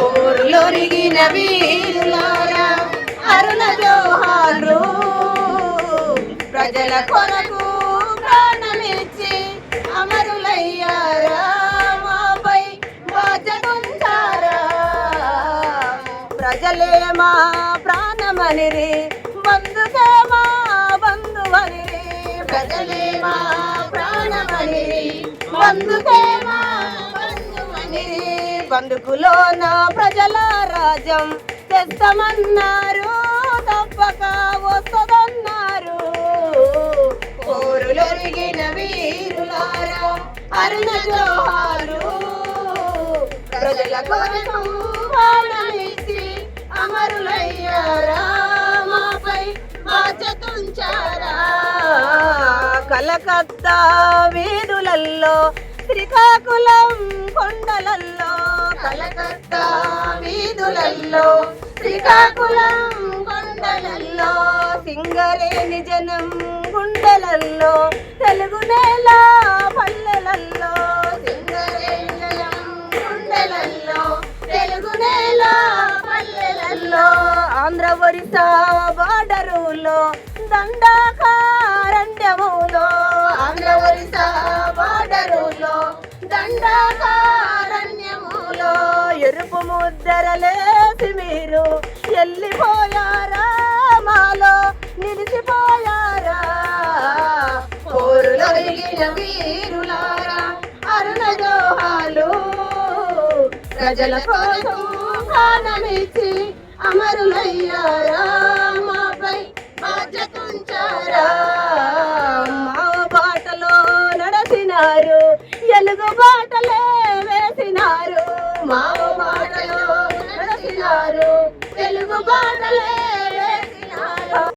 ఊర్లొరిగిన వీరులారా అరుణ జోహార్లు. ప్రజల కొరకు ప్రాణమిచ్చి అమరులయ్యారా, మాపై బాధ్యతుంచారా. ప్రజలే మా ప్రాణమనిరి, బంధుకే మా బంధువనిరి. ప్రజలే మా ప్రాణమనిరి, బంధుకే మా బంధువనిరి. బంధుకులోన ప్రజల రాజ్యం తెస్తామన్నారు, తప్పక వస్తదన్నారు. ఊరులొరిగిన వీరులారా అరుణ జోహారు. ప్రజల కొరకు ప్రాణమిచ్చి అమరులయ్యారా, మాపై బాధ్యతుంచారా. కలకత్తా వీధులల్లో, శ్రీకాకుళం కొండలల్లో. కలకత్తా వీధులల్లో, శ్రీకాకుళం కొండలల్లో. సింగరేణి జనం గుండెలల్లో, తెలుగు నేల పల్లెలల్లో. సింగరేణి జనం గుండెలల్లో, తెలుగు నేల పల్లెలల్లో. ఆంధ్ర ఒరిస్సా బార్డరులో, దండాకారణ్యములో. ఆంధ్ర ఒరిస్సా బార్డరులో, దండాకారణ్యములో. ఎరుపు ముద్దరలేసి మీరు వెళ్ళిపోయారా, మాలో నిలిచిపోయారా. ఊరులొరిగిన వీరులారా అరుణ జోహార్లు. ప్రజల కోసం ప్రాణమిచ్చి అమరులయ్యారా, మాపై బాధ్యతుంచారా. మా బాటలో నడసినారు, ఎలుగు బాటలే వేసినారు. మా బాటలో నడసినారు, తెలుగు బాటలే